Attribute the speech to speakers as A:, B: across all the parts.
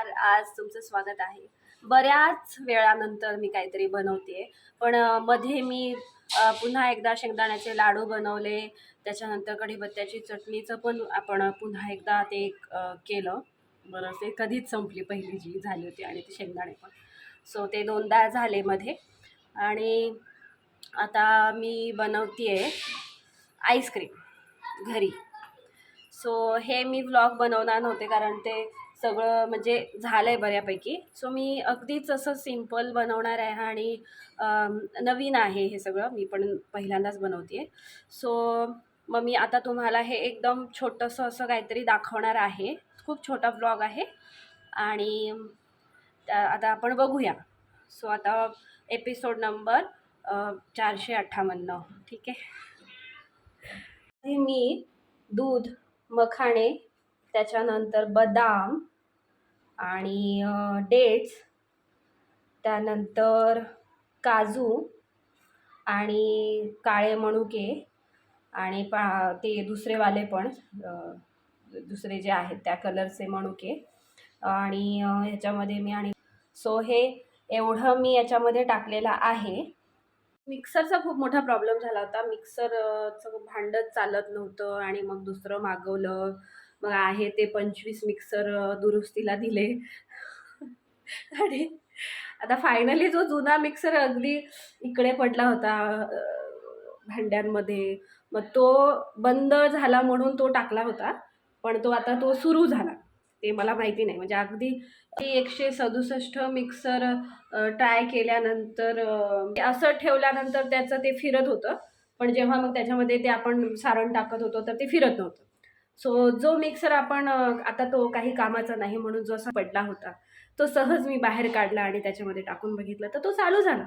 A: नमस्कार. आज तुमचं स्वागत आहे. बऱ्याच वेळानंतर मी काहीतरी बनवते, पण मध्ये मी पुन्हा एकदा शेंगदाण्याचे लाडू बनवले. त्याच्यानंतर कढीपत्त्याची चटणीचं पण आपण पुन्हा एकदा ते केलं. बरं, ते कधीच संपली पहिली जी झाली होती आणि ते शेंगदाणे पण. सो ते दोनदा झाले मध्ये. आणि आता मी बनवते आईस्क्रीम घरी. सो हे मी व्लॉग बनवणार नव्हते कारण ते सगळं म्हणजे झालं आहे बऱ्यापैकी. सो मी अगदीच असं सिम्पल बनवणार आहे आणि नवीन आहे हे सगळं. मी पण पहिल्यांदाच बनवते आहे. सो मग मी आता तुम्हाला हे एकदम छोटंसं असं काहीतरी दाखवणार आहे. खूप छोटा व्लॉग आहे आणि आता आपण बघूया. सो आता एपिसोड नंबर 458. ठीक आहे. मी दूध, मखाणे, त्याच्यानंतर बदाम आणि डेट्स, त्यानंतर काजू आणि काळे मनुके आणि ते दुसरेवाले पण दुसरे जे आहेत त्या कलरचे मनुके आणि ह्याच्यामध्ये मी आणि सो हे एवढं मी याच्यामध्ये टाकलेलं आहे. मिक्सरचा खूप मोठा प्रॉब्लेम झाला होता. मिक्सरचं भांडंच चालत नव्हतं आणि मग दुसरं मागवलं. मग आहे ते 25 मिक्सर दुरुस्तीला दिले आणि आता फायनली जो जुना मिक्सर अगदी इकडे पडला होता भांड्यांमध्ये, मग तो बंद झाला म्हणून तो टाकला होता. पण तो सुरू झाला ते मला माहिती नाही. म्हणजे अगदी 167 मिक्सर ट्राय केल्यानंतर असं ठेवल्यानंतर त्याचं ते फिरत होतं. पण जेव्हा मग त्याच्यामध्ये ते आपण सारण टाकत होतो तर ते फिरत नव्हतं. सो जो मिक्सर आपण आता तो काही कामाचा नाही म्हणून जो असा पडला होता तो सहज मी बाहेर काढला आणि त्याच्यामध्ये टाकून बघितलं तर तो चालू झाला.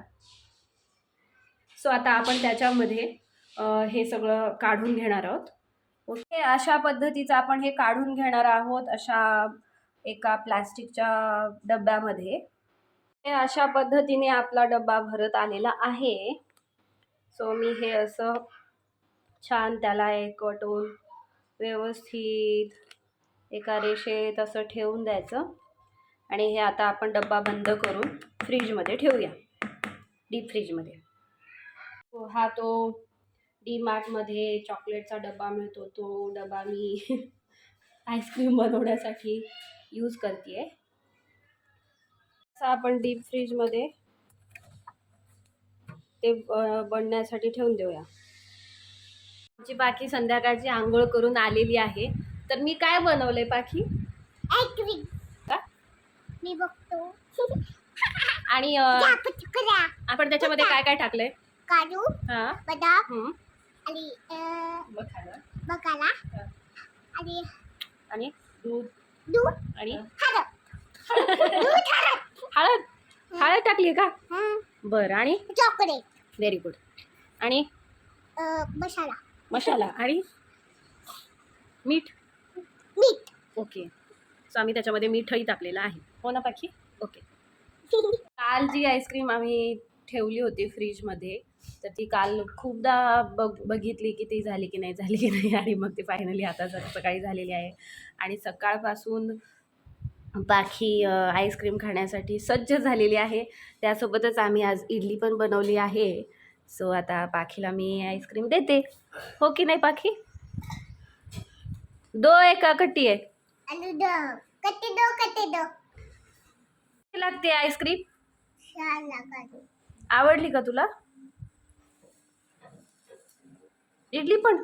A: सो आता आपण त्याच्यामध्ये हे सगळं काढून घेणार आहोत. ओके, अशा पद्धतीचं आपण हे काढून घेणार आहोत अशा एका प्लॅस्टिकच्या डब्यामध्ये. हे अशा पद्धतीने आपला डब्बा भरत आलेला आहे. सो मी हे असं छान त्याला एकवटून व्यवस्थित एका रेषेत असं ठेवून द्यायचं आणि हे आता आपण डब्बा बंद करून फ्रीजमध्ये ठेवूया, डीप फ्रीजमध्ये. हा तो DMartमध्ये चॉकलेटचा डबा मिळतो, तो डबा मी आईस्क्रीम बनवण्यासाठी यूज करते आहे. असं आपण डीप फ्रीजमध्ये ते बनण्यासाठी ठेवून देऊया. आमची पाखी संध्याकाळची आंघोळ करून आलेली आहे. तर मी काय बनवलंय पाखी? आईस्क्रीम. मी बघतो. आणि आपण त्याच्यामध्ये काय काय टाकलंय? काजू, बदाम आणि मखाना आणि दूध आणि हळद. हळद टाकली का? बरं. आणि चॉकलेट. Very good. आणि मसाला आणि मीठ. ओके. सो आम्ही त्याच्यामध्ये मीठही टाकलेलं आहे. हो ना पाखी? ओके. काल जी आईस्क्रीम आम्ही ठेवली होती फ्रीजमध्ये तर ती काल खूपदा बघितली की ती झाली की नाही आणि मग ती फायनली आता सकाळी झालेली आहे. आणि सकाळपासून पाखी आईस्क्रीम खाण्यासाठी सज्ज झालेली आहे. त्यासोबतच आम्ही आज इडली पण बनवली आहे. सो आता पाखीला मी आईस्क्रीम देते. हो की नाही पाखी? दो एका कट्टी आहे. लागते आईस्क्रीम. आवडली का तुला? इडली पण